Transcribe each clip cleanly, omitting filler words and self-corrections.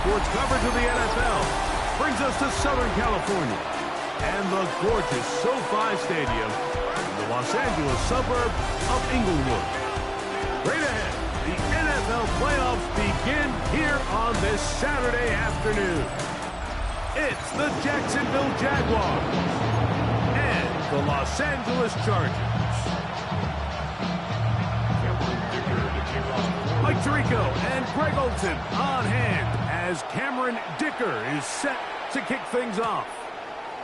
Sports coverage of the NFL brings us to Southern California and the gorgeous SoFi Stadium in the Los Angeles suburb of Inglewood. Right ahead, the NFL playoffs begin here on this Saturday afternoon. It's the Jacksonville Jaguars and the Los Angeles Chargers. Mike Tirico and Greg Olsen on hand as Cameron Dicker is set to kick things off.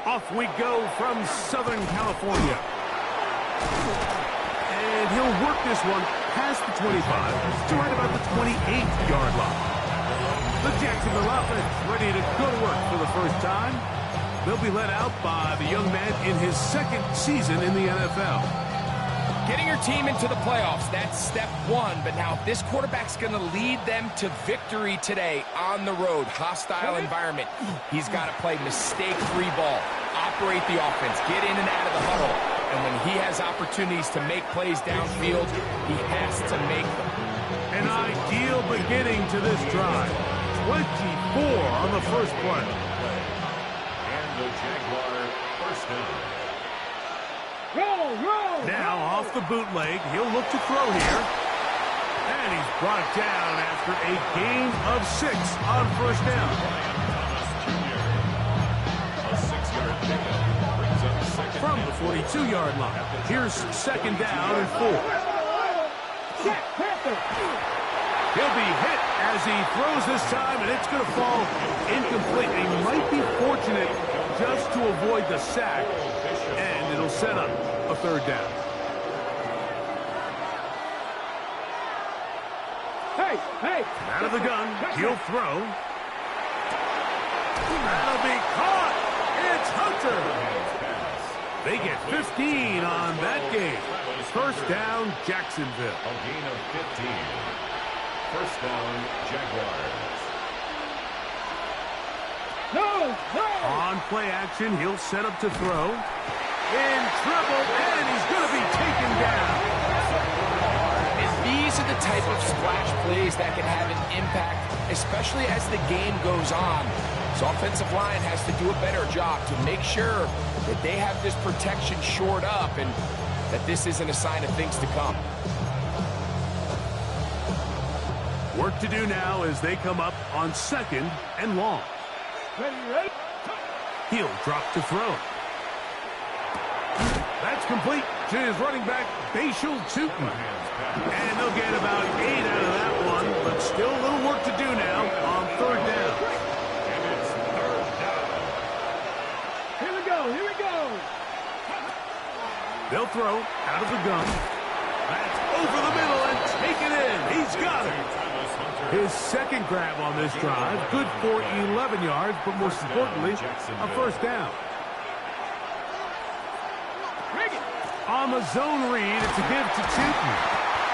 Off we go from Southern California. And he'll work this one past the 25 to right about the 28-yard line. The Jacksonville offense ready to go to work for the first time. They'll be led out by the young man in his second season in the NFL. Getting your team into the playoffs, that's step one. But now if this quarterback's going to lead them to victory today on the road, hostile environment, he's got to play mistake-free ball, operate the offense, get in and out of the huddle. And when he has opportunities to make plays downfield, he has to make them. An ideal beginning to this drive. 24 on the first play. And the Jaguar first down. Now off the bootleg, he'll look to throw here. And he's brought down after a gain of 6 on first down. From the 42-yard line, here's second down and 4. He'll be hit as he throws this time, and it's going to fall incomplete. He might be fortunate just to avoid the sack, and it'll set up a third down. Hey! Out of the gun, he'll throw. That'll be caught! It's Hunter! They get 15 on that game. First down, Jacksonville. A gain of 15. First down, Jaguars. No! On play action, he'll set up to throw. In trouble, and he's going to be taken down. These are the type of splash plays that can have an impact, especially as the game goes on. So offensive line has to do a better job to make sure that they have this protection shored up and that this isn't a sign of things to come. Work to do now as they come up on second and long. Ready? He'll drop to throw. That's complete to his running back, Bashal Tutin. And they'll get about 8 out of that one, but still a little work to do now on third down. And it's third down. Here we go. They'll throw out of the gun. That's over the middle and taken in. He's got it. His second grab on this drive, good for 11 yards, but most importantly, a first down. On the zone read, it's a give to Tutin.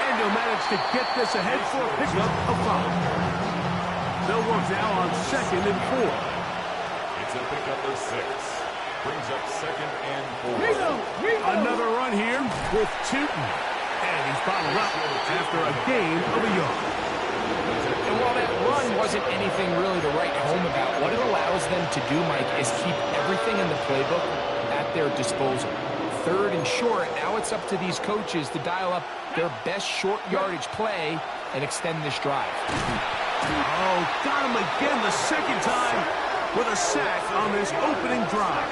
And he'll manage to get this ahead for a pickup of 5. They'll work now on second and 4. It's a pickup of 6. Brings up second and 4. Another run here with Tutin. And he's bottled up after a gain of a yard. And while that run wasn't anything really to write home about, what it allows them to do, Mike, is keep everything in the playbook at their disposal. Third and short, now it's up to these coaches to dial up their best short yardage play and extend this drive. Oh, got him again the second time with a sack on this opening drive.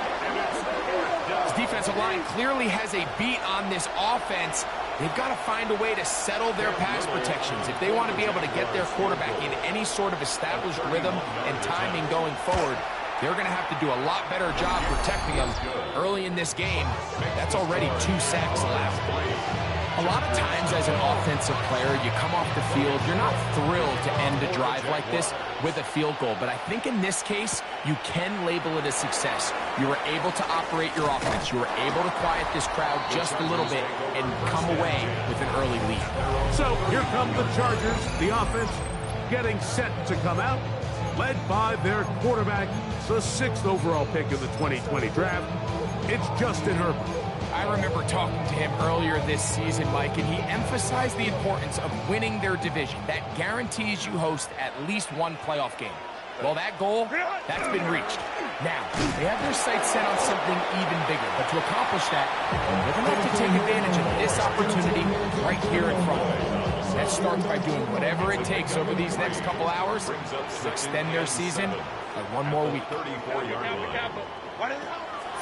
This defensive line clearly has a beat on this offense, they've got to find a way to settle their pass protections. If they want to be able to get their quarterback in any sort of established rhythm and timing going forward, they're going to have to do a lot better job protecting them early in this game. That's already 2 sacks allowed. A lot of times as an offensive player, you come off the field, you're not thrilled to end a drive like this with a field goal. But I think in this case, you can label it a success. You were able to operate your offense. You were able to quiet this crowd just a little bit and come away with an early lead. So here come the Chargers, the offense getting set to come out, led by their quarterback, the 6th overall pick of the 2020 draft. It's Justin Herbert. I remember talking to him earlier this season, Mike, and he emphasized the importance of winning their division. That guarantees you host at least one playoff game. Well, that goal, that's been reached. Now, they have their sights set on something even bigger, but to accomplish that, they're going to have to take advantage of this opportunity right here in front of them. That starts by doing whatever it takes over these next couple hours to extend their season by one more week.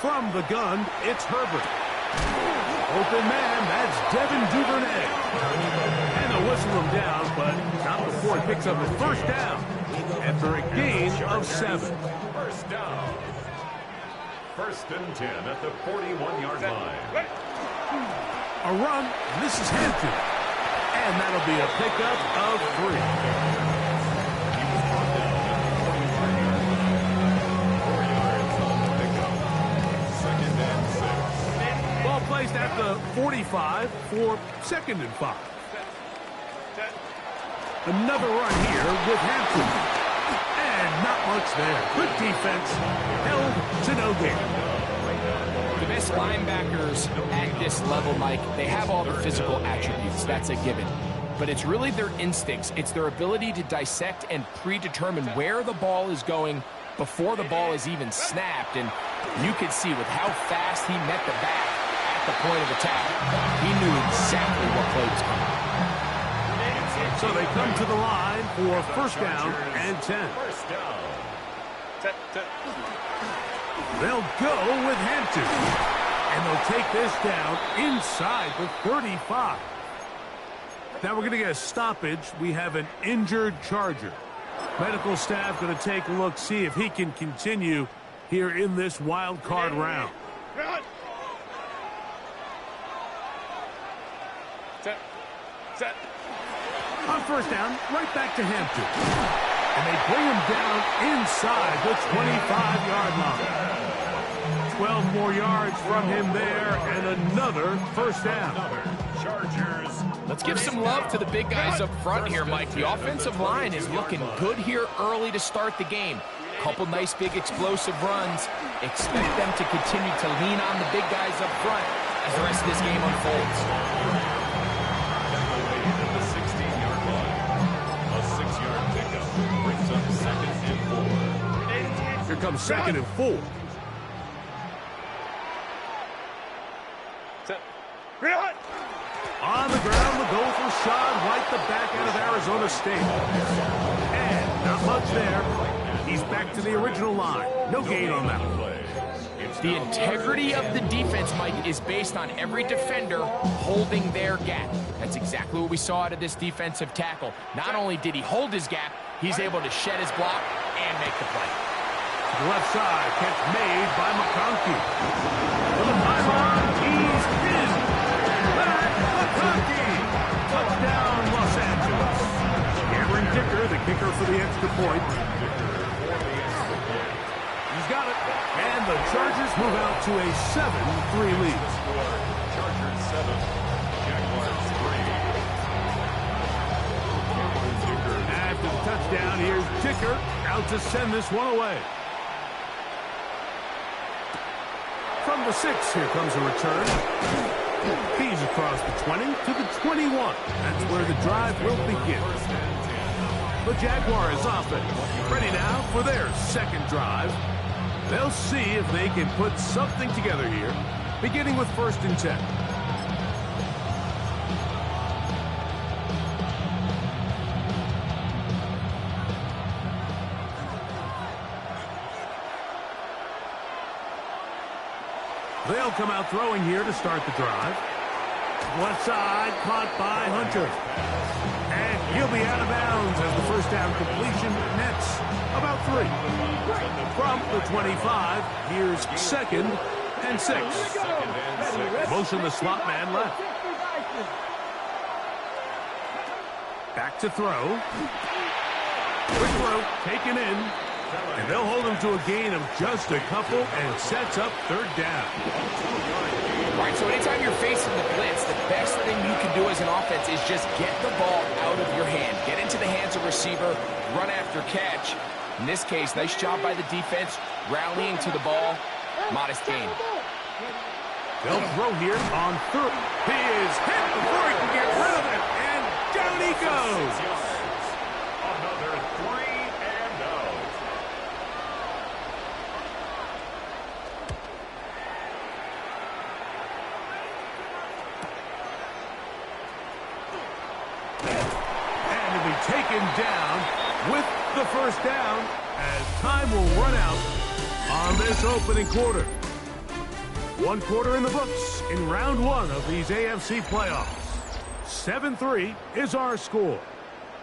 From the gun, it's Herbert. Open man, that's Devin Duvernay. And they'll whistle him down, but not before he picks up a first down after a gain of 7. First down. 1st and 10 at the 41-yard line. A run, this is Hampton. And that'll be a pickup of 3. Placed at the 45 for 2nd and 5. Another run here with Hampton. And not much there. Good defense. Held to no gain. The best linebackers at this level, Mike, they have all the physical attributes. That's a given. But it's really their instincts. It's their ability to dissect and predetermine where the ball is going before the ball is even snapped. And you could see with how fast he met the back the point of attack, he knew exactly what play was coming. So they come to the line for 1st down and 10. They'll go with Hampton. And they'll take this down inside the 35. Now we're going to get a stoppage. We have an injured Charger. Medical staff going to take a look, see if he can continue here in this wild card round. On 1st down, right back to Hampton. And they bring him down inside the 25-yard line. 12 more yards from him there, and another 1st down. Chargers. Let's give some love to the big guys up front here, Mike. The offensive line is looking good here early to start the game. Couple nice big explosive runs. Expect them to continue to lean on the big guys up front as the rest of this game unfolds. Here comes 2nd and 4. On the ground, the goal for Shaun White, the back end of Arizona State. And not much there. He's back to the original line. No gain on that one. The integrity of the defense, Mike, is based on every defender holding their gap. That's exactly what we saw out of this defensive tackle. Not only did he hold his gap, he's able to shed his block and make the play. To the left side, catch made by McConkey. For the pylon, he's in. Back, McConkey. Touchdown, Los Angeles. Cameron Dicker, the kicker for the extra point. He's got it. And the Chargers move out to a 7-3 lead. Chargers 7, Jaguars 3. After the touchdown, here's Dicker out to send this one away. From the 6, here comes a return. He's across the 20 to the 21. That's where the drive will begin. The Jaguars offense ready now for their 2nd drive. They'll see if they can put something together here, beginning with 1st and 10. They'll come out throwing here to start the drive. Left side, caught by Hunter. And he'll be out of bounds as the first down completion nets about 3. From the 25, here's 2nd and 6. Motion the slot man left. Back to throw. Quick throw, taken in. And they'll hold him to a gain of just a couple and sets up 3rd down. All right, so anytime you're facing the blitz, the best thing you can do as an offense is just get the ball out of your hand. Get into the hands of receiver, run after catch. In this case, nice job by the defense, rallying to the ball. Modest gain. They'll throw here on 3rd. He is hit before he can get rid of it. And down he goes. Another 3 and out. And he'll be taken down with the first down as time will run out on this opening quarter. 1 quarter in the books in round 1 of these AFC playoffs. 7-3 is our score.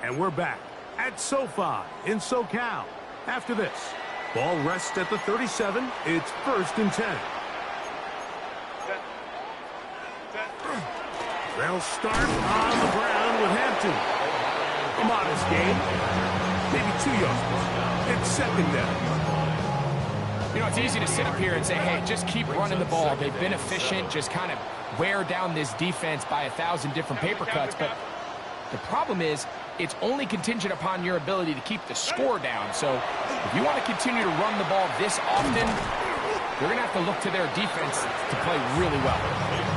And we're back at SoFi in SoCal. After this, ball rests at the 37. It's 1st and 10. They'll start on the ground with Hampton. A modest gain. Maybe 2 yards. It's 2nd down. You know, it's easy to sit up here and say, hey, just keep running the ball. They've been efficient, just kind of wear down this defense by 1,000 different paper cuts. But the problem is it's only contingent upon your ability to keep the score down. So if you want to continue to run the ball this often, you're going to have to look to their defense to play really well.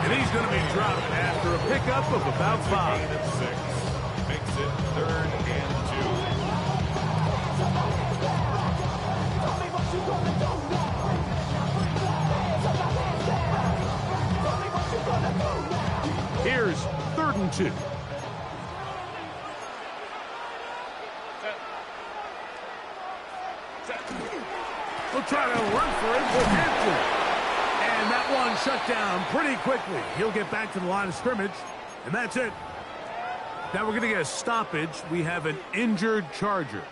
And he's going to be dropped after a pickup of about 5. Gain of 6. Makes it 3rd and 2. Here's 3rd and 2. We'll try to run for it with Hampton. And that one shut down pretty quickly. He'll get back to the line of scrimmage, and that's it. Now we're going to get a stoppage. We have an injured Charger.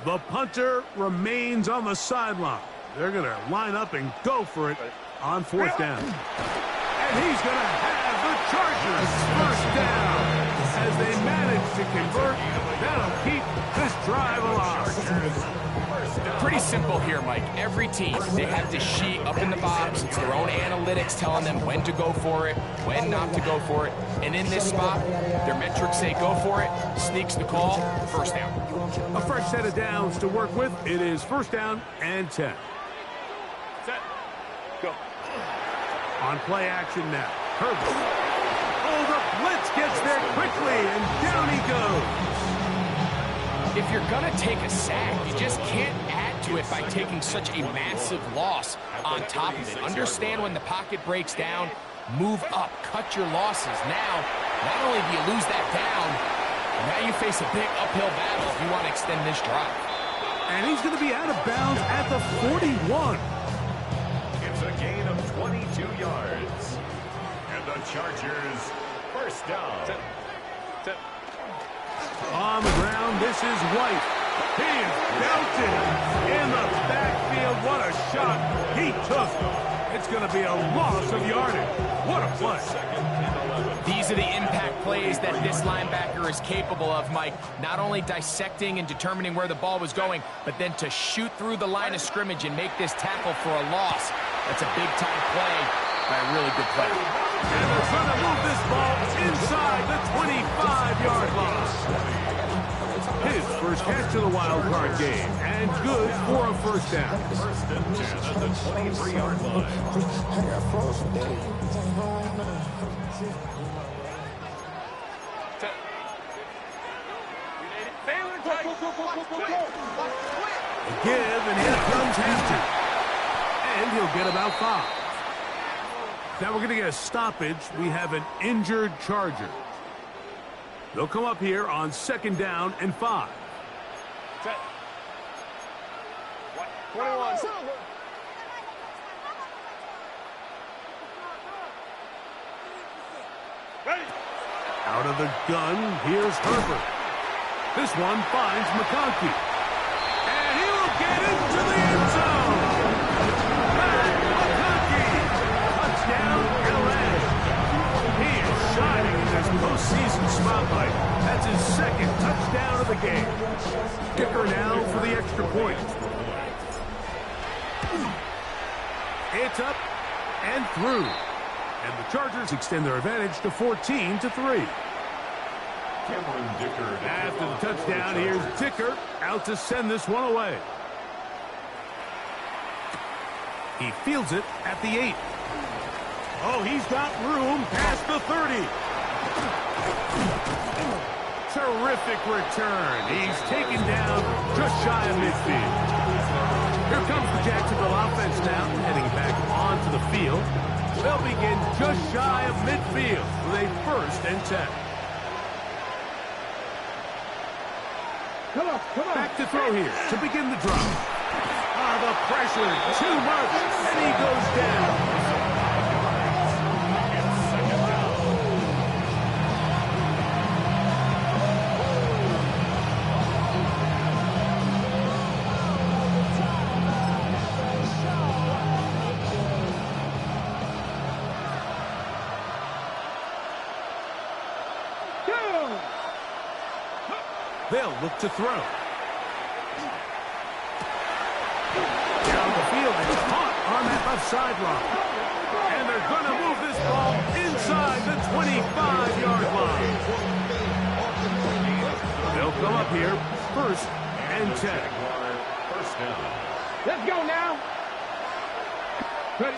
The punter remains on the sideline. They're going to line up and go for it on 4th down. And he's going to have the Chargers first down as they manage to convert. That'll keep this drive alive. Pretty simple here, Mike. Every team, they have this sheet up in the box. It's their own analytics telling them when to go for it, when not to go for it. And in this spot, their metrics say go for it, sneaks the call, first down. A fresh set of downs to work with. It is 1st down and 10. Set. Go. On play action now. Herbert. Oh, the blitz gets there quickly, and down he goes. If you're going to take a sack, you just can't add to it by taking such a massive loss on top of it. Understand when the pocket breaks down, move up, cut your losses. Now, not only do you lose that down, now you face a big uphill battle if you want to extend this drive. And he's going to be out of bounds at the 41. It's a gain of 22 yards. And the Chargers, first down. On the ground, this is White. He is belted in the backfield. What a shot he took. It's going to be a loss of yardage. What a play. These are the impact plays that this linebacker is capable of, Mike. Not only dissecting and determining where the ball was going, but then to shoot through the line of scrimmage and make this tackle for a loss. That's a big-time play by a really good player. And they're trying to move this ball inside the 25-yard line. His first catch of the wild card game, and good for a first down. 1st and 10 at the 23-yard line. Give, and here comes Hampton. And he'll get about 5. Now we're going to get a stoppage. We have an injured Charger. They'll come up here on 2nd down and 5. 21. Out of the gun, here's Herbert. This one finds McConkey. And he will get into the end zone. Matt McConkey. Touchdown, LA. He is shining in this postseason spotlight. That's his second touchdown of the game. Kicker now for the extra point. It's up and through. And the Chargers extend their advantage to 14-3. After the touchdown, here's Dicker out to send this one away. He fields it at the 8. Oh, he's got room past the 30. Terrific return. He's taken down just shy of midfield. Here comes the Jacksonville offense now, heading back onto the field. They'll begin just shy of midfield with a 1st and 10. Come on. Back to throw here to begin the drive. The pressure, too much, and he goes down. They'll look to throw. Down the field, it's caught on that left sideline. And they're going to move this ball inside the 25-yard line. They'll come up here, 1st and 10. Let's go now. Ready.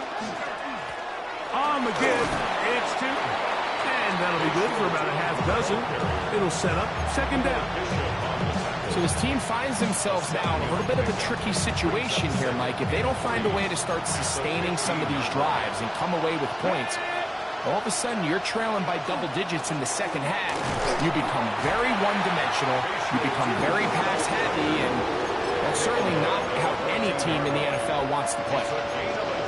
On the give, it's 2. And that'll be good for about a half dozen. It'll set up 2nd down. So this team finds themselves now in a little bit of a tricky situation here, Mike. If they don't find a way to start sustaining some of these drives and come away with points, all of a sudden you're trailing by double digits in the second half. You become very one-dimensional. You become very pass-heavy, and that's certainly not how any team in the NFL wants to play.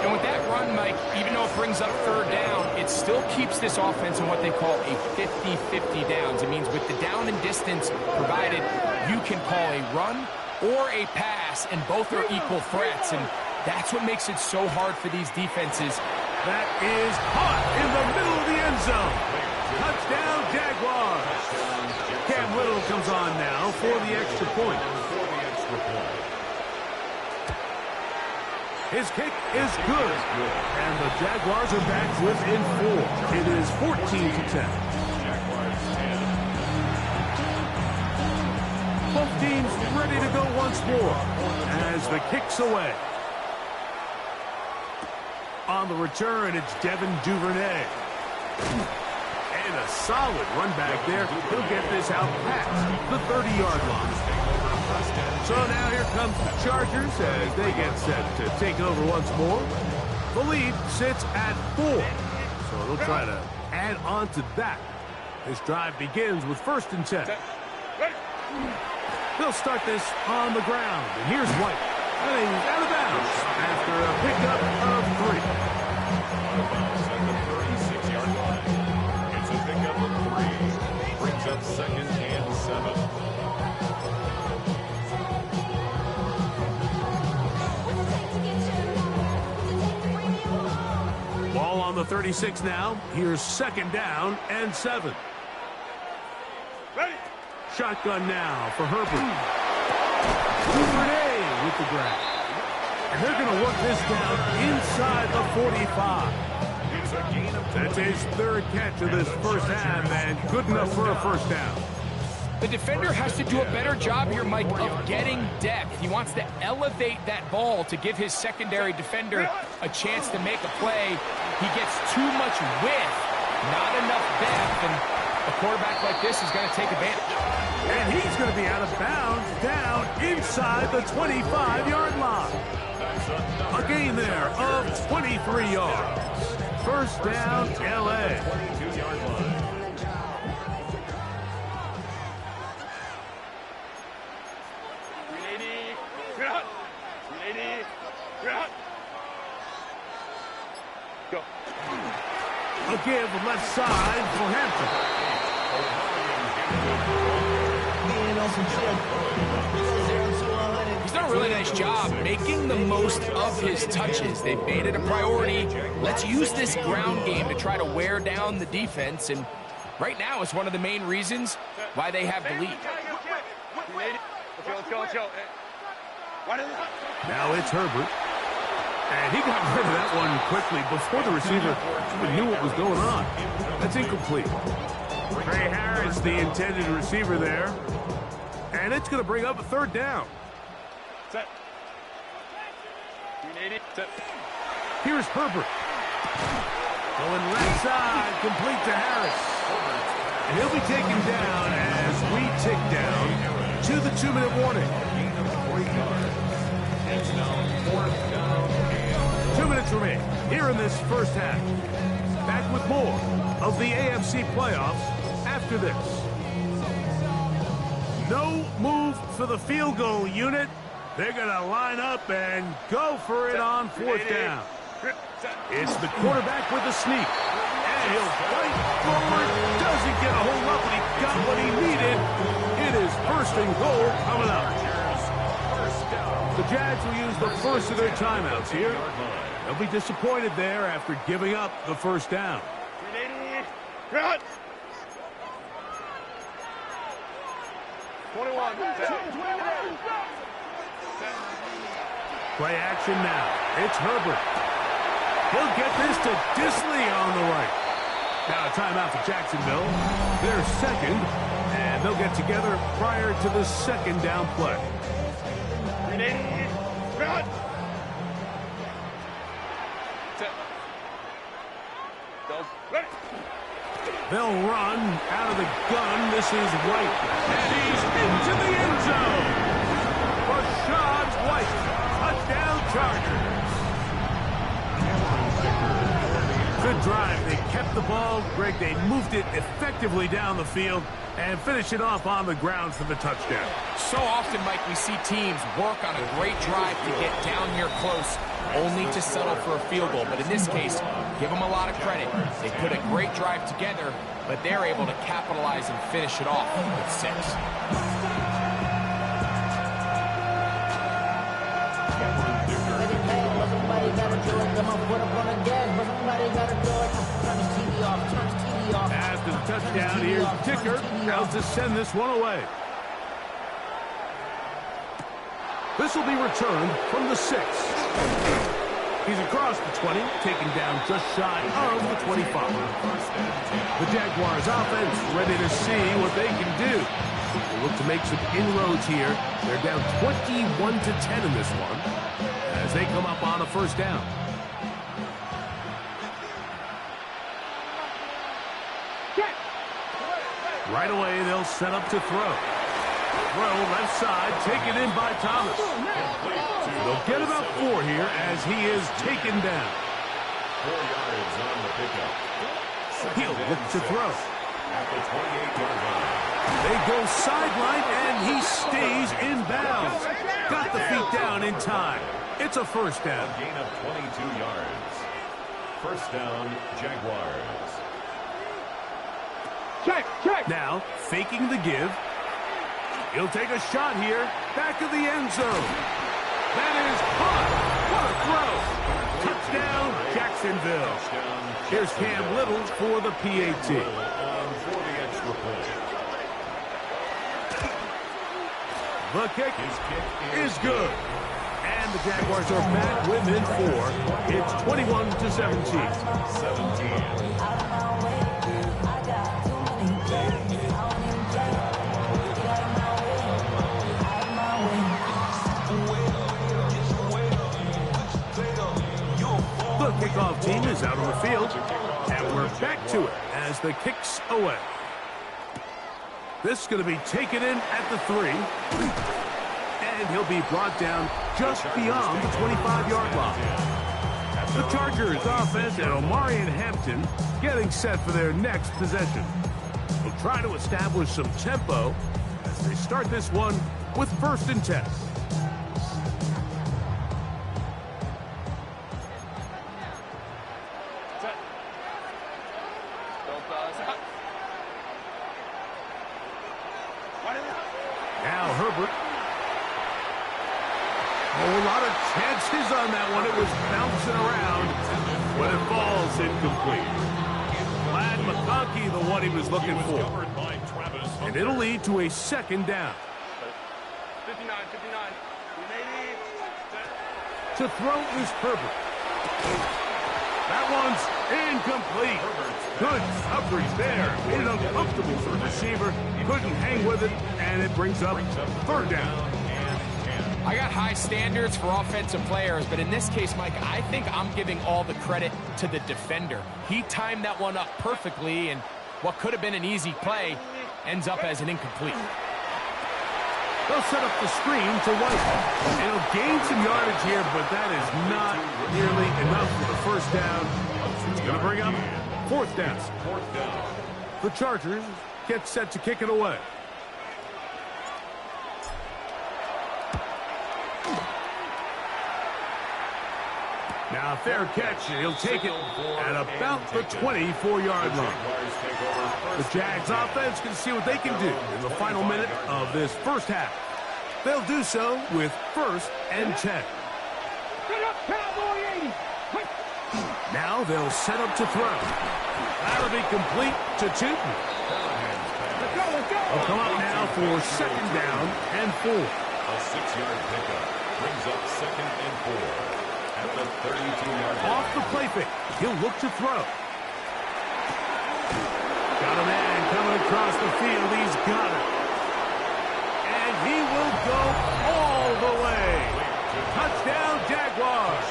And with that run, Mike, even though it brings up 3rd down, it still keeps this offense in what they call a 50-50 downs. It means with the down and distance provided, you can call a run or a pass, and both are equal threats. And that's what makes it so hard for these defenses. That is caught in the middle of the end zone. Touchdown, Jaguars. Cam Little comes on now for the extra point. His kick is good. And the Jaguars are back within 4. It is 14-10. Both teams ready to go once more as the kick's away. On the return, it's Devin Duvernay. And a solid run back there. He'll get this out past the 30-yard line. So now here comes the Chargers as they get set to take over once more. The lead sits at 4. So they'll try to add on to that. This drive begins with 1st and 10. They'll start this on the ground. And here's White. And he's out of bounds after a pickup of 3. 36-yard line. It's a pickup of 3. Brings up 2nd and 7. Ball on the 36 now. Here's 2nd down and 7. Ready. Shotgun now for Herbert. Duvernay with the grab. And they're going to work this down inside the 45. That's his 3rd catch of this first half, and good enough for a 1st down. The defender has to do a better job here, Mike, of getting depth. He wants to elevate that ball to give his secondary defender a chance to make a play. He gets too much width, not enough depth, and a quarterback like this is going to take advantage. And he's going to be out of bounds down inside the 25-yard line. A gain there of 23 yards. 1st down, L.A. 22-yard line. Go. A give left side for Hampton. He's done a really nice job making the most of his touches. They've made it a priority. Let's use this ground game to try to wear down the defense, and right now it's one of the main reasons why they have the lead. Now it's Herbert. And he got rid of that one quickly before the receiver even knew what was going on. That's incomplete. Trey Harris, the intended receiver there. And it's going to bring up a third down. Set. Set. Here's Herbert. Going left side, complete to Harris. And he'll be taken down as we tick down to the 2-minute warning. 2 minutes remain here in this first half. Back with more of the AFC playoffs after this. No move for the field goal unit. They're going to line up and go for it on fourth down. It's the quarterback with the sneak. And he'll fight forward. Doesn't get a hold up, but he got what he needed. It is first and goal coming up. The Jags will use the first of their timeouts here. They'll be disappointed there after giving up the first down. Cut. 21. Play action now. It's Herbert. He'll get this to Disley on the right. Now a timeout for Jacksonville. They're second, and they'll get together prior to the second down play. Cut. Ready. They'll run out of the gun. This is White. And he's into the end zone. Rashad White. Touchdown Chargers. Good drive. They kept the ball. Greg, they moved it effectively down the field and finish it off on the ground for the touchdown. So often, Mike, we see teams work on a great drive to get down here close, only to settle for a field goal. But in this case, give them a lot of credit. They put a great drive together, but they're able to capitalize and finish it off with 6. After the touchdown, here's the kicker. Out to send this one away. This will be returned from the 6. He's across the 20, taken down just shy of the 25. The Jaguars offense ready to see what they can do. They look to make some inroads here. They're down 21-10 in this one as they come up on a first down. Right away, they'll set up to throw. Throw left side, taken in by Thomas. They'll get about 4 here as he is taken down. 4 yards on the pickup. He'll look to throw. At the 28-yard line. They go sideline, and he stays in bounds. Got the feet down in time. It's a first down. A gain of 22 yards. First down, Jaguars. Check. Now, faking the give. He'll take a shot here. Back of the end zone. That is caught. What a throw. Touchdown, Jacksonville. Here's Cam Little for the PAT. For the extra point. The kick is good. And the Jaguars are back within 4. It's 21-17. 17. The kickoff team is out on the field, and we're back to it as the kick's away. This is going to be taken in at the 3, and he'll be brought down just beyond the 25-yard line. The Chargers offense and Omarion Hampton getting set for their next possession. They'll try to establish some tempo as they start this one with 1st and 10. Now Herbert. Oh, a lot of chances on that one. It was bouncing around, but it falls incomplete. Vlad McConkey, the one he was looking for. And it'll lead to a second down. 59. To throw is Herbert. That one's incomplete. Good coverage there. Made it uncomfortable for the receiver. Couldn't hang with it, and it brings up third down. I got high standards for offensive players, but in this case, Mike, I think I'm giving all the credit to the defender. He timed that one up perfectly, and what could have been an easy play ends up as an incomplete. They'll set up the screen to White. And he'll gain some yardage here, but that is not nearly enough for the first down. It's going to bring up fourth down. The Chargers get set to kick it away. Now a fair catch, and he'll take it at about the 24-yard line. The Jags offense can see what they can do in the final minute of this first half. They'll do so with 1st and 10. Now they'll set up to throw. That'll be complete to Tootin. They'll come up now for second down and 4. A 6-yard pickup brings up 2nd and 4. At the 32-yard line. Off the play fake. He'll look to throw. Got a man coming across the field. He's got it. And he will go all the way. Touchdown, Jaguars.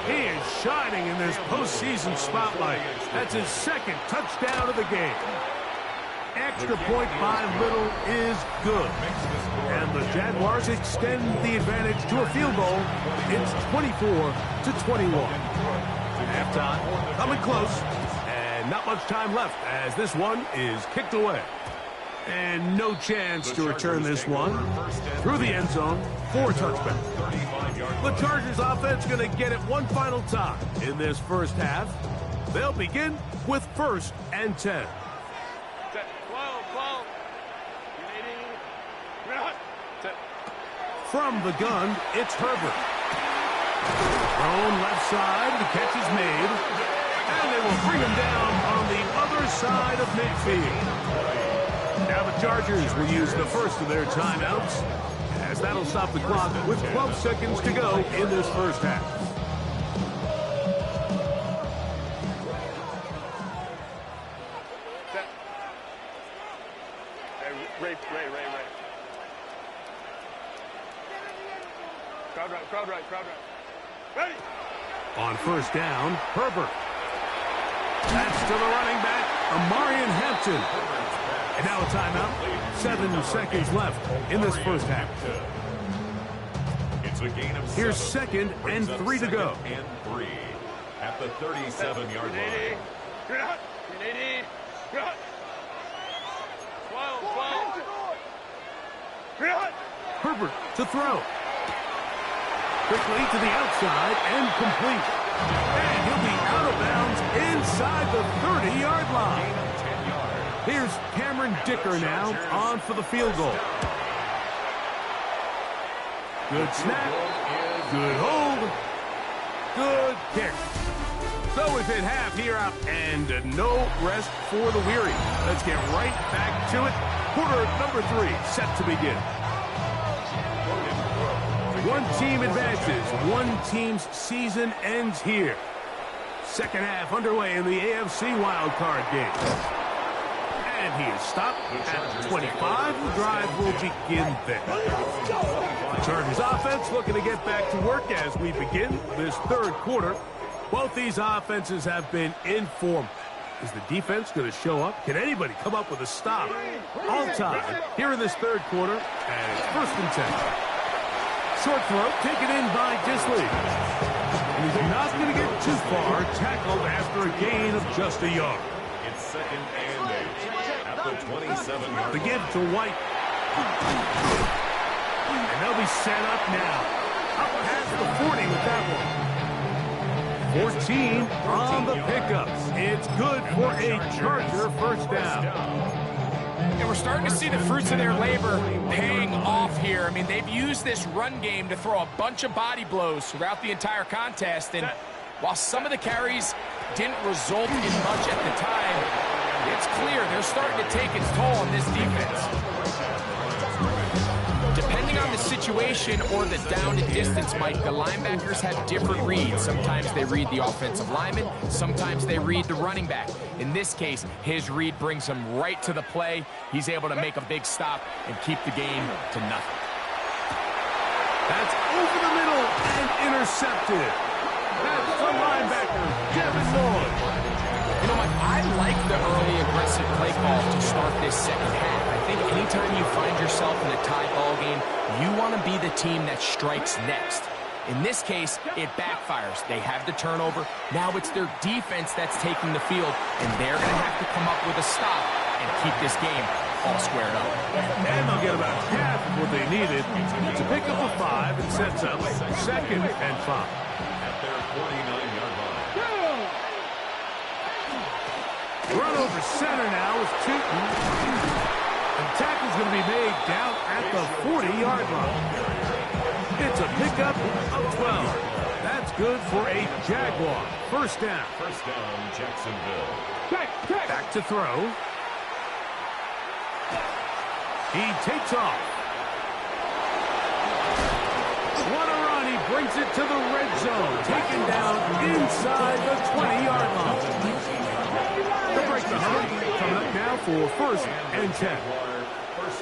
He is shining in this postseason spotlight. That's his 2nd touchdown of the game. Extra point by Little is good. And the Jaguars extend the advantage to a field goal. It's 24-21. Halftime coming close. And not much time left as this one is kicked away. And no chance to return this one through the end zone for a touchback. The Chargers offense going to get it one final time in this first half. They'll begin with 1st and 10. From the gun, it's Herbert. Thrown left side, the catch is made. And they will bring him down on the other side of midfield. Now the Chargers will use the first of their timeouts, as that'll stop the clock with 12 seconds to go in this first half. Ray. Crowd right. Ready? On first down, Herbert. That's to the running back, Amarian Hampton. And now a timeout. 7 seconds left in this first half. It's a gain of 7. Here's 2nd and 3 to go. And 3 at the 37-yard line. 380. 12. Herbert to throw. Quickly to the outside and complete. And he'll be out of bounds inside the 30-yard line. Here's Cameron Dicker now on for the field goal. Good snap. Good hold. Good kick. So we've hit half here out and no rest for the weary. Let's get right back to it. Quarter number 3 set to begin. One team advances. One team's season ends here. Second half underway in the AFC wildcard game. And he is stopped at 25. The drive will begin there. The Chargers offense looking to get back to work as we begin this third quarter. Both these offenses have been in form. Is the defense going to show up? Can anybody come up with a stop? All time here in this third quarter, and it's 1st and 10. Short throw taken in by Disley. And he's not going to get too far, tackled after a gain of just a yard. It's 2nd and 8 at the 27-yard line. The give to White. And they'll be set up now. Up past the 40 with that one. 14 on the pickups. It's good for a Charger first down. And we're starting to see the fruits of their labor paying off here. I mean, they've used this run game to throw a bunch of body blows throughout the entire contest. And while some of the carries didn't result in much at the time, it's clear they're starting to take its toll on this defense. Depending on the situation or the down and distance, Mike, the linebackers have different reads. Sometimes they read the offensive lineman, sometimes they read the running back. In this case, his read brings him right to the play. He's able to make a big stop and keep the game to nothing. That's over the middle and intercepted. That's the linebacker, Devin Lloyd. You know, Mike, I like the early aggressive play call to start this second half. I think anytime you find yourself in a tie ball game, you want to be the team that strikes next. In this case, it backfires. They have the turnover. Now it's their defense that's taking the field, and they're going to have to come up with a stop and keep this game all squared up. And they'll get about half of what they needed to pick up a 5 and sets up 2nd and 5. At their 49-yard line. Run over center now is Tootin. And tackle's going to be made down at the 40-yard line. It's a pickup of 12. That's good for a Jaguar. First down. First down, Jacksonville. Back to throw. He takes off. What a run. He brings it to the red zone. Taken down inside the 20-yard line. They'll break the hunt. Coming up now for 1st and 10.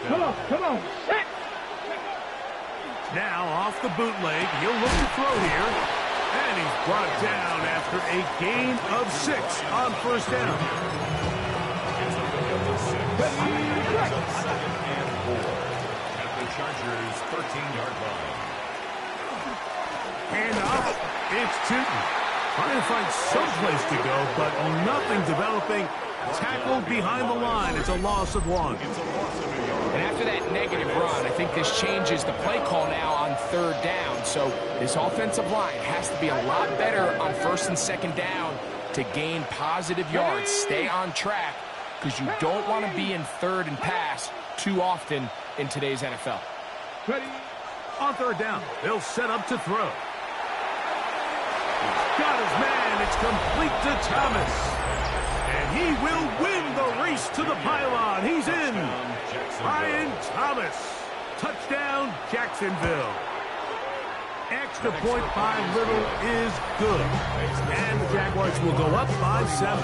Come on. Now off the bootleg. He'll look to throw here. And he's brought down after a gain of 6 on first down. At the Chargers' 13-yard line. Hand off. It's Tootin. Trying to find someplace to go, but nothing developing. Tackled behind the line. It's a loss of 1. And after that negative run, I think this changes the play call now on 3rd down. So this offensive line has to be a lot better on 1st and 2nd down to gain positive yards. Stay on track, because you don't want to be in 3rd and pass too often in today's NFL. On 3rd down, they'll set up to throw. Got his man. It's complete to Thomas. And he will win the race to the pylon. He's in. Brian Thomas. Touchdown, Jacksonville. Extra point by Little is good. And the Jaguars will go up by 7.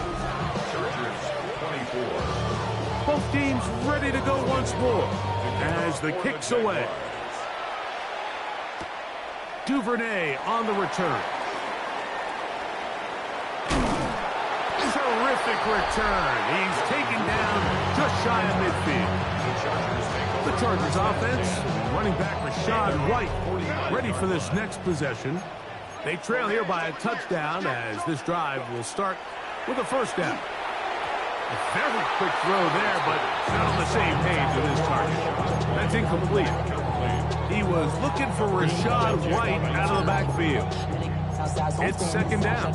Chargers 24. Both teams ready to go once more as the kick's away. Duvernay on the return. Terrific return. He's taken down just shy of midfield. The Chargers offense, running back Rashad White, ready for this next possession. They trail here by a touchdown as this drive will start with a first down. A very quick throw there, but not on the same page with his target. That's incomplete. He was looking for Rashad White out of the backfield. It's 2nd down.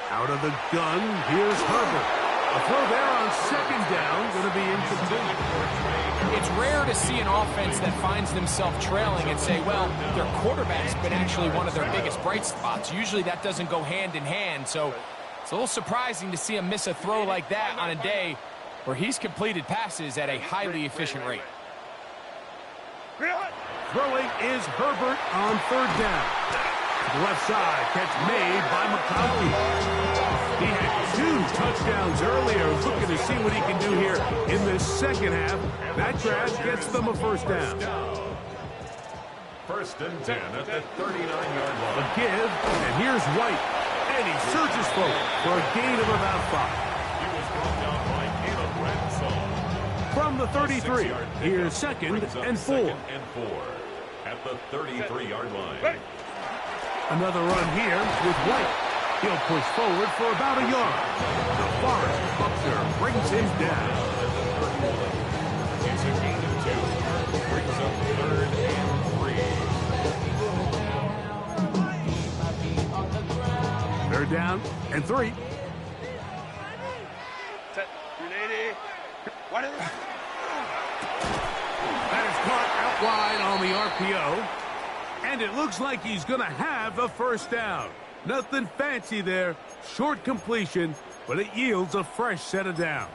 Out of the gun, here's Herbert. A throw there on 2nd down, going to be incomplete. It's rare to see an offense that finds themselves trailing and say, well, their quarterback's been actually one of their biggest bright spots. Usually that doesn't go hand in hand, so it's a little surprising to see him miss a throw like that on a day where he's completed passes at a highly efficient rate. Throwing is Herbert on 3rd down. To the left side, catch made by McConkey. He had 2 touchdowns earlier, looking to see what he can do here in this second half. That grab gets them a first down. 1st and 10 at the 39-yard A line. give, and here's White. And he surges forward for a gain of about 5. He was brought down by Caleb Ransom. From the 33, here's 2nd and 4. 2nd and 4 at the 33-yard line. Another run here with White. He'll push forward for about a yard. DeForest Buckner brings him down. It's a gain of 2. a 3rd and 3. They're down and 3. That is caught out wide on the RPO. And it looks like he's going to have a first down. Nothing fancy there. Short completion, but it yields a fresh set of downs.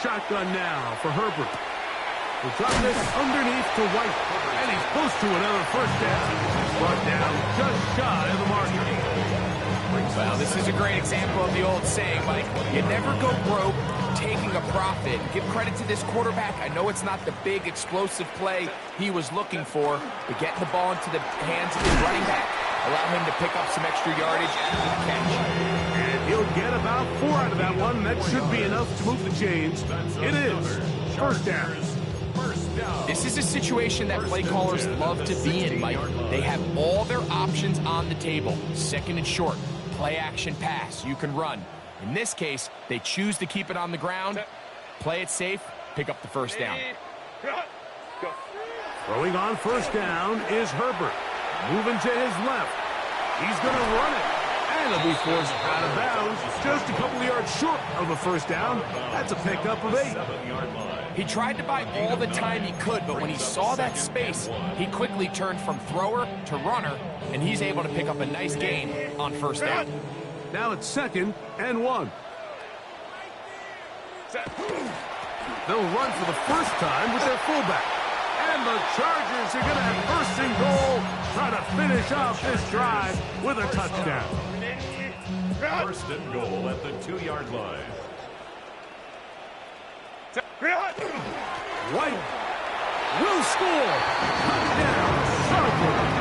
Shotgun now for Herbert. We'll drop this underneath to White. And he's close to another first down. Brought down just shy of the marker. Well, this is a great example of the old saying, Mike. You never go broke taking a profit. Give credit to this quarterback. I know it's not the big, explosive play he was looking for, but getting the ball into the hands of his running back, allow him to pick up some extra yardage after the catch. And he'll get about 4 out of that one. That should be enough to move the chains. It is first down. This is a situation that play callers love to be in, Mike. They have all their options on the table. 2nd and short, play action pass. You can run. In this case, they choose to keep it on the ground, play it safe, pick up the first down. Throwing on first down is Herbert. Moving to his left. He's going to run it. And he'll be forced out of bounds. Just a couple of yards short of a first down. That's a pickup of 8. He tried to buy all the time he could, but when he saw that space, he quickly turned from thrower to runner, and he's able to pick up a nice gain on first down. Now it's 2nd and 1. They'll run for the first time with their fullback. And the Chargers are going to have 1st and goal, try to finish off this drive with a touchdown. 1st and goal at the 2-yard line. White will score. Touchdown, Chargers.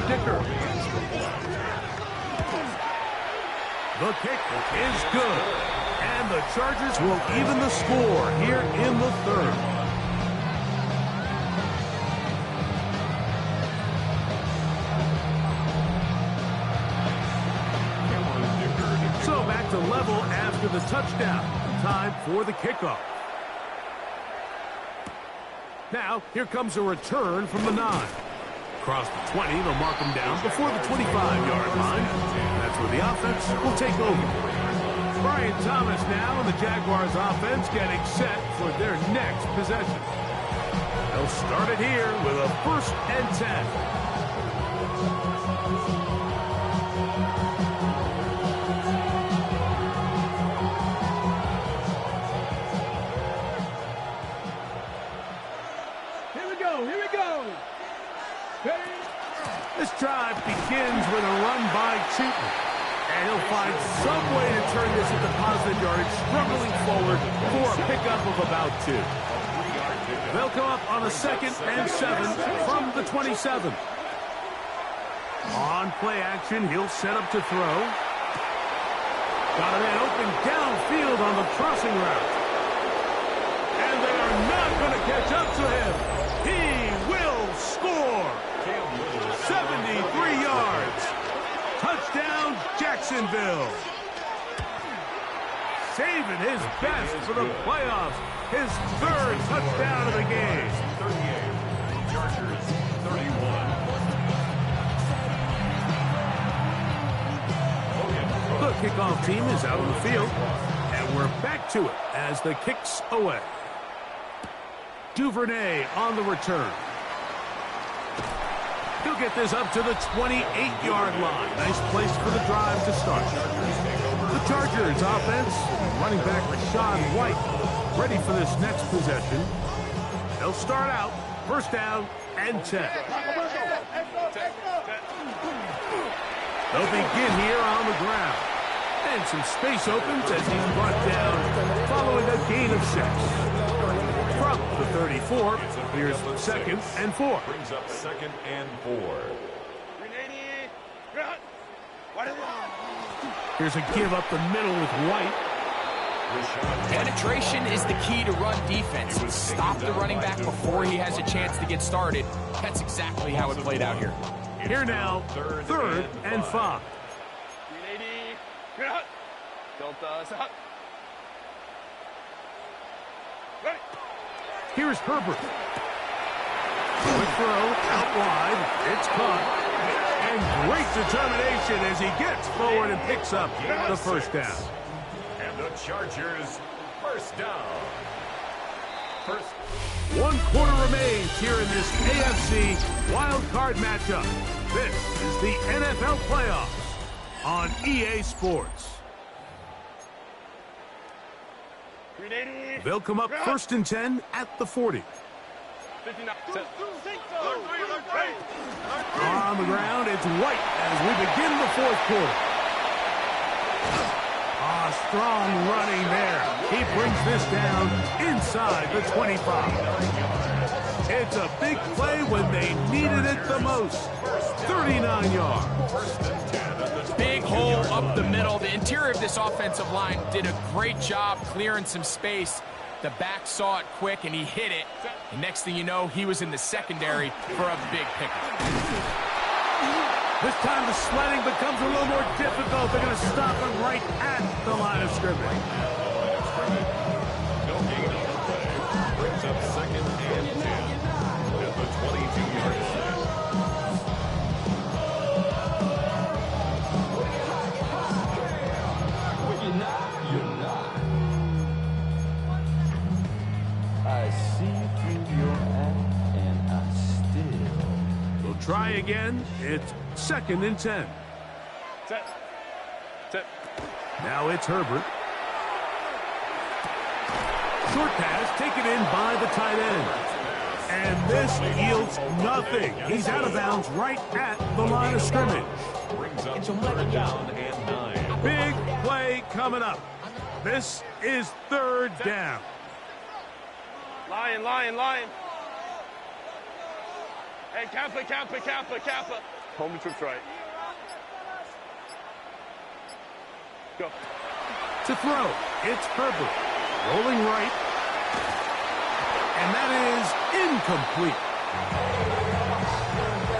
Dicker. The kick is good. And the Chargers will even the score here in the 3rd. So back to level after the touchdown. Time for the kickoff. Now, here comes a return from the 9. Across the 20, they'll mark them down before the 25-yard line. That's where the offense will take over. Brian Thomas now and the Jaguars offense getting set for their next possession. They'll start it here with a 1st and 10. This drive begins with a run by Cheaton. And he'll find some way to turn this into positive yardage, struggling forward for a pickup of about 2. They'll come up on a 2nd and 7 from the 27. On play action, he'll set up to throw. Got a man open downfield on the crossing route. And they are not going to catch up to him. He will score. 73 yards. Touchdown, Jacksonville. Saving his best for the playoffs. His 3rd touchdown of the game. 38. Chargers 31. The kickoff team is out on the field, and we're back to it as the kick's away. Duvernay on the return. He'll get this up to the 28-yard line. Nice place for the drive to start. The Chargers offense, running back Rachaad White, ready for this next possession. They'll start out, first down and 10. They'll begin here on the ground. And some space opens as he's brought down following a gain of 6. From the 34, here's 2nd and 4. Brings up 2nd and 4. Here's a give up the middle with White. Penetration is the key to run defense. Stop the running back before he has a chance to get started. That's exactly how it played out here. Here now, 3rd and 5. Here's Herbert. Quick throw, out wide. It's caught. And great determination as he gets forward and picks up the first down. And the Chargers, first down. First. 1 quarter remains here in this AFC wild card matchup. This is the NFL playoffs on EA Sports. They'll come up 1st and 10 at the 40. On the ground, it's White as we begin the 4th quarter. Strong running there. He brings this down inside the 25. It's a big play when they needed it the most. 39 yards. Big hole up the middle. The interior of this offensive line did a great job clearing some space. The back saw it quick, and he hit it. And next thing you know, he was in the secondary for a big pickup. This time the sledding becomes a little more difficult. They're going to stop him right at the line of scrimmage. No gain on the play. Brings up 2nd and 10 at the 22-yard line. When you're not, you're not. I see through your act, and I still. We'll try again. It's 2nd and 10. Set. Now it's Herbert. Short pass taken in by the tight end. And this yields nothing. He's out of bounds right at the line of scrimmage. Brings up 3rd down and 9. Big play coming up. This is 3rd down. Lion. Hey, Kappa. Home trips right. Go. To throw, it's Herbert. Rolling right. And that is incomplete.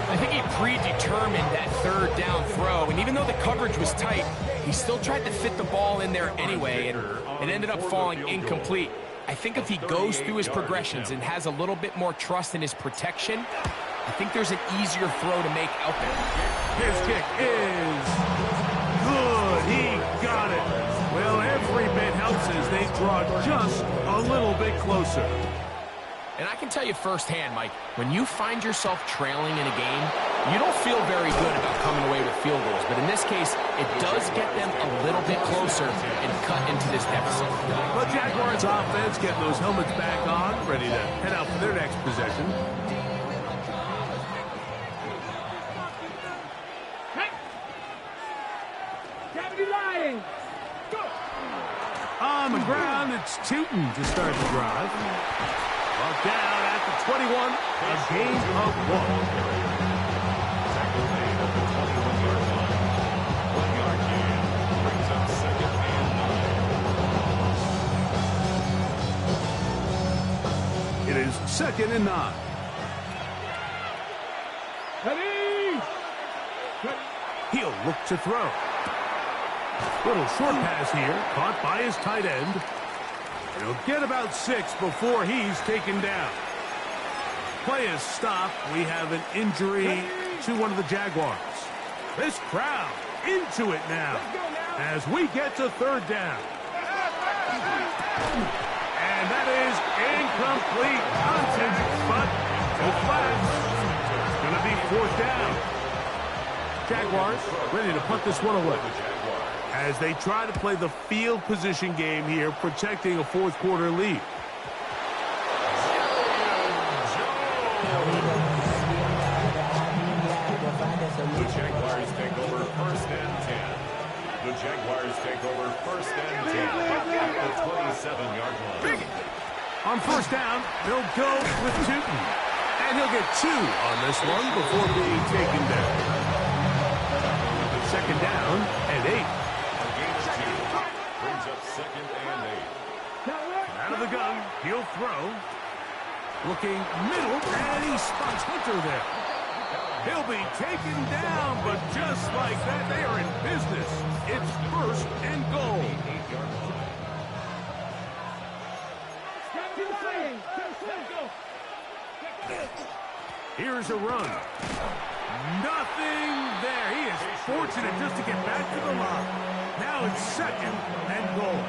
I think he predetermined that 3rd down throw, and even though the coverage was tight, he still tried to fit the ball in there anyway, and it ended up falling incomplete. I think if he goes through his progressions and has a little bit more trust in his protection, I think there's an easier throw to make out there. His kick is good. He got it. Well, every bit helps as they draw just a little bit closer. And I can tell you firsthand, Mike, when you find yourself trailing in a game, you don't feel very good about coming away with field goals. But in this case, it does get them a little bit closer and cut into this deficit. But Jaguars offense getting those helmets back on, ready to head out for their next possession. Lying. Go. On the ground, it's Tootin to start the drive. Brought down at the 21, a gain of 1. Tackle made at the 21-yard line. 1-yard gain. Brings up 2nd and 9. It is 2nd and 9. Ready. He'll look to throw. Little short pass here, caught by his tight end. He'll get about 6 before he's taken down. Play is stopped. We have an injury to one of the Jaguars. This crowd into it now. Let's go now. As we get to third down. And that is incomplete contact, but no flags. It's going to be fourth down. Jaguars ready to punt this one away. As they try to play the field position game here, protecting a fourth quarter lead. The Jaguars take over first and 10. The Jaguars take over first and 10 at the 27-yard line. On first down, they'll go with Tootin. And he'll get 2 on this one before being taken down. Second down and 8. Brings up second and 8. Out of the gun, he'll throw. Looking middle, and he spots Hunter there. He'll be taken down, but just like that, they are in business. It's first and goal. Here's a run. Nothing there. He is fortunate just to get back to the line. Now it's second and goal.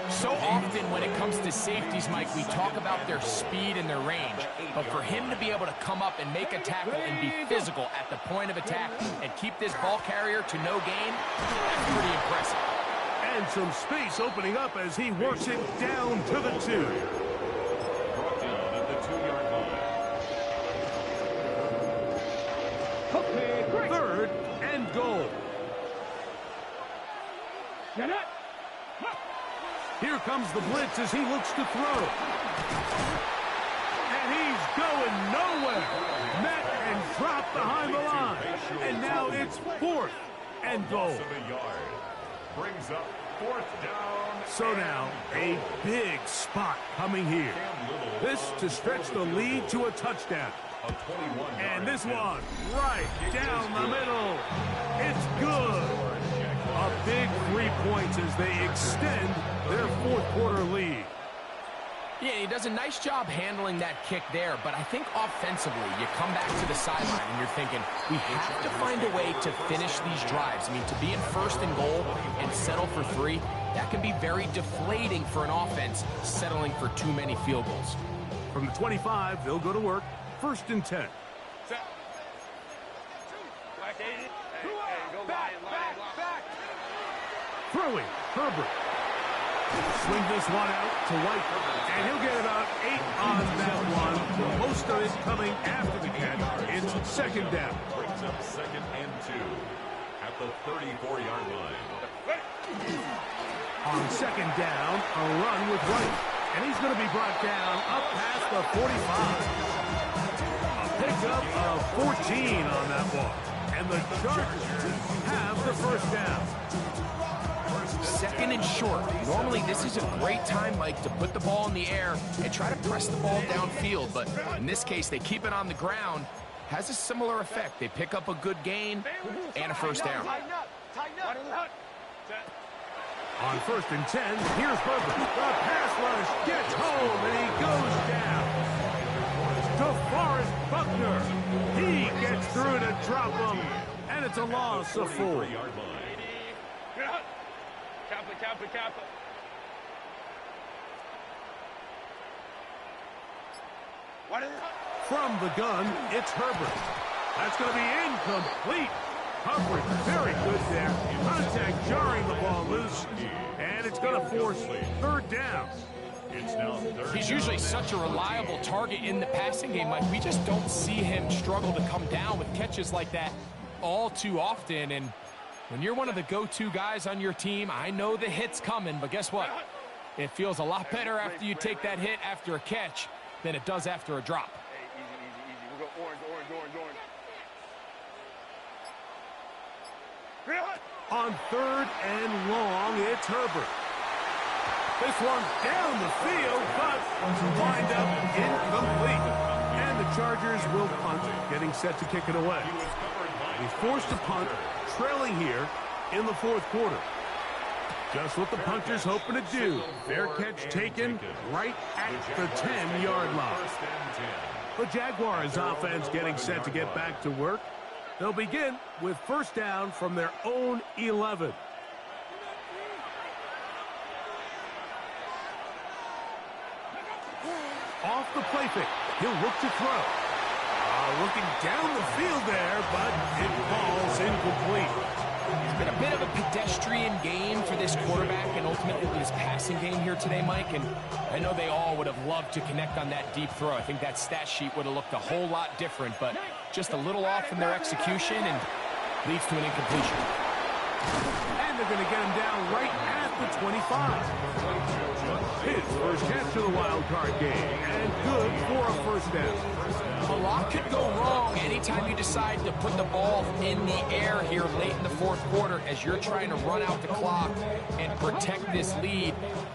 So often when it comes to safeties, Mike, we talk about their speed and their range. But for him to be able to come up and make a tackle and be physical at the point of attack and keep this ball carrier to no gain, that's pretty impressive. And some space opening up as he works it down to the 2. Brought down at the 2-yard line. Third and goal. Here comes the blitz as he looks to throw. And he's going nowhere. Met and dropped behind the line. And now it's fourth and goal. Brings up fourth down. So now a big spot coming here. This to stretch the lead to a touchdown. And this one right down the middle. It's good. A big 3 points as they extend their fourth quarter lead. Yeah, he does a nice job handling that kick there, but I think offensively, you come back to the sideline and you're thinking, we have to find a way to finish these drives. I mean, to be in first and goal and settle for 3, that can be very deflating for an offense settling for too many field goals. From the 25, they'll go to work. First and 10. Throwing, Herbert. Swing this one out to White, and he'll get about 8 on that one. Most of it coming after the catch. It's second down. Brings up second and 2 at the 34-yard line. On second down, a run with White, and he's going to be brought down up past the 45. A pickup of 14 on that one, and the Chargers have the first down. Second and short. Normally, this is a great time, Mike, to put the ball in the air and try to press the ball downfield. But in this case, they keep it on the ground. Has a similar effect. They pick up a good gain and a first down. On first and 10, here's Herbert. The pass rush gets home, and he goes down. DeForest Buckner. He gets through to drop him, and it's a loss of 4. Kappa. From the gun, it's Herbert. That's going to be incomplete. Coverage very good there. Contact jarring the ball loose, and it's going to force third down. It's now third. He's usually such a reliable target in the passing game, Mike. We just don't see him struggle to come down with catches like that all too often. And when you're one of the go-to guys on your team, I know the hit's coming, but guess what? It feels a lot better after you take that hit after a catch than it does after a drop. Hey, easy. We'll go orange. On third and long, it's Herbert. This one down the field, but wind up incomplete. And the Chargers will punt, getting set to kick it away. He's forced to punt, trailing here in the fourth quarter. Just what the punter's hoping to do. Fair catch taken right at the 10-yard line. The Jaguars offense getting set to get back to work. They'll begin with first down from their own 11. Off the play fake. He'll look to throw. Looking down the field there, but it falls incomplete. It's been a bit of a pedestrian game for this quarterback and ultimately this passing game here today, Mike. And I know they all would have loved to connect on that deep throw. I think that stat sheet would have looked a whole lot different, but just a little off in their execution and leads to an incompletion. And they're going to get him down right at the 25. His first catch of the wild card game, and good for a first down. A lot could go wrong anytime you decide to put the ball in the air here late in the fourth quarter as you're trying to run out the clock and protect this lead.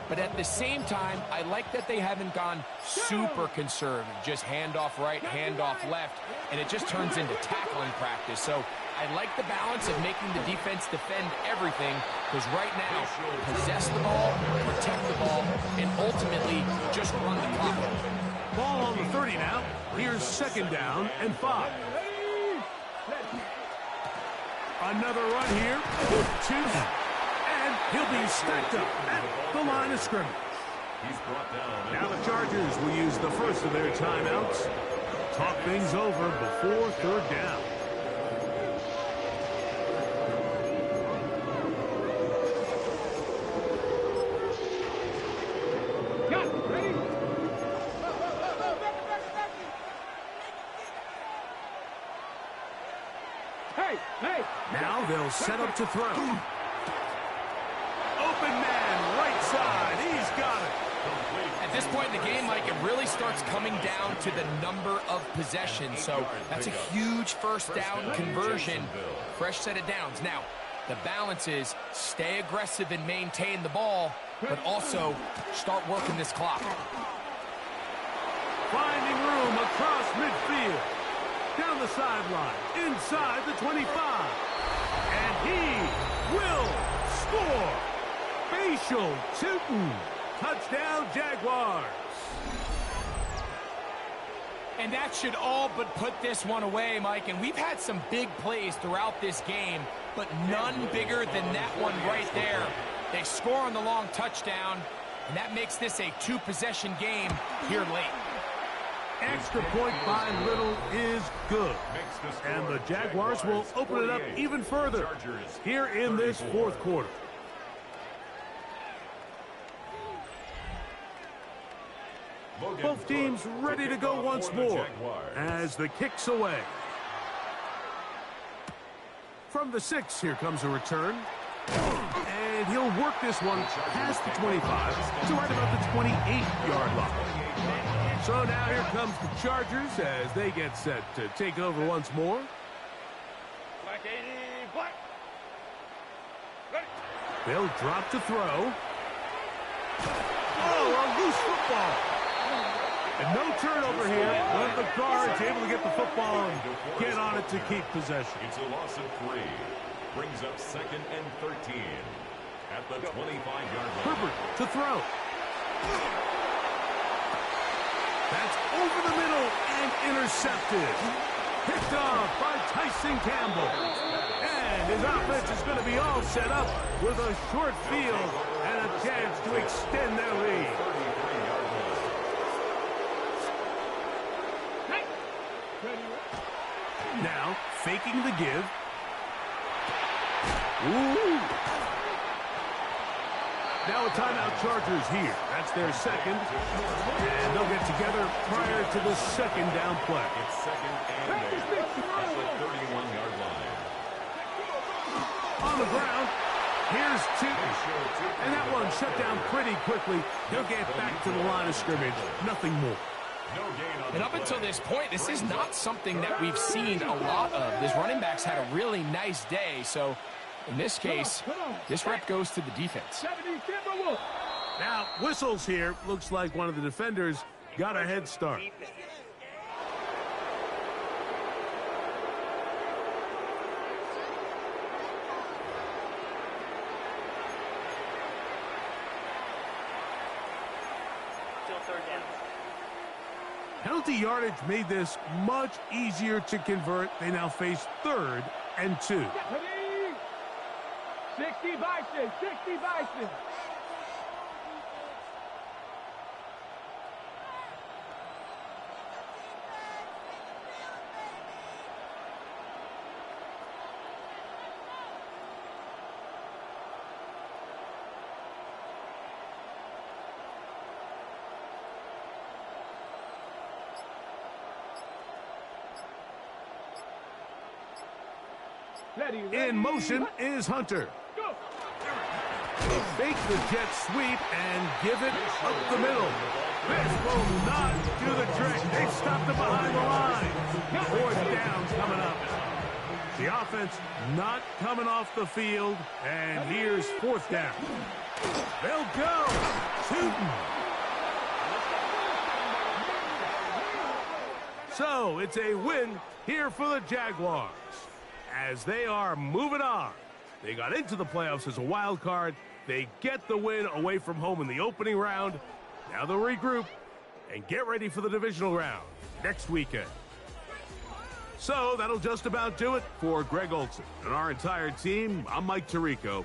But at the same time, I like that they haven't gone super conservative. Just handoff right, handoff left, and it just turns into tackling practice. So I like the balance of making the defense defend everything, because right now, possess the ball, protect the ball, and ultimately just run the clock. Ball on the 30 now. Here's second down and 5. Another run here. Good 2. And he'll be stacked up at the line of scrimmage. He's brought down. Now the Chargers will use the first of their timeouts. Talk things over before third down. Now they'll set up to throw. Open man, right side. He's got it. At this point in the game, Mike, it really starts coming down to the number of possessions. So that's a huge first down conversion. Fresh set of downs. Now, the balance is stay aggressive and maintain the ball, but also start working this clock. Finding room across midfield. Down the sideline, inside the 25. And he will score. Facial Tootin. Touchdown, Jaguars. And that should all but put this one away, Mike. And we've had some big plays throughout this game, but none bigger than that one right there. They score on the long touchdown, and that makes this a two-possession game here late. Extra point by Little is good. And the Jaguars will open it up even further here in this fourth quarter. Both teams ready to go once more as the kick's away. From the 6, here comes a return. And he'll work this one past the 25 to right about the 28-yard line. So now here comes the Chargers as they get set to take over once more. Black 80, black. Ready. They'll drop to throw. Oh, a loose football. And no turnover here. One of the guards able to get the football and get on it to keep possession. It's a loss of 3. Brings up 2nd and 13 at the 25-yard line. Herbert to throw. That's over the middle and intercepted. Picked off by Tyson Campbell. And his offense is going to be all set up with a short field and a chance to extend their lead. Now, faking the give. Ooh. Now a timeout Chargers here. That's their second. And they'll get together prior to the second down play. It's 2nd and 8 at the 31-yard line. On the ground, here's Tootin. And that one shut down pretty quickly. He'll get back to the line of scrimmage. Nothing more. And up until this point, this is not something that we've seen a lot of. This running back's had a really nice day, so in this case, this rep goes to the defense. Now, whistles here. Looks like one of the defenders got a head start. Still third down. Penalty yardage made this much easier to convert. They now face 3rd and 2. 60 Bison, 60 Bison. In motion is Hunter. Fake the jet sweep and give it up the middle. This will not do the trick. They stopped it behind the line. 4th down coming up. The offense not coming off the field. And here's 4th down. They'll go. Shooting. So it's a win here for the Jaguars as they are moving on. They got into the playoffs as a wild card. They get the win away from home in the opening round. Now they'll regroup and get ready for the divisional round next weekend. So that'll just about do it for Greg Olsen and our entire team. I'm Mike Tirico.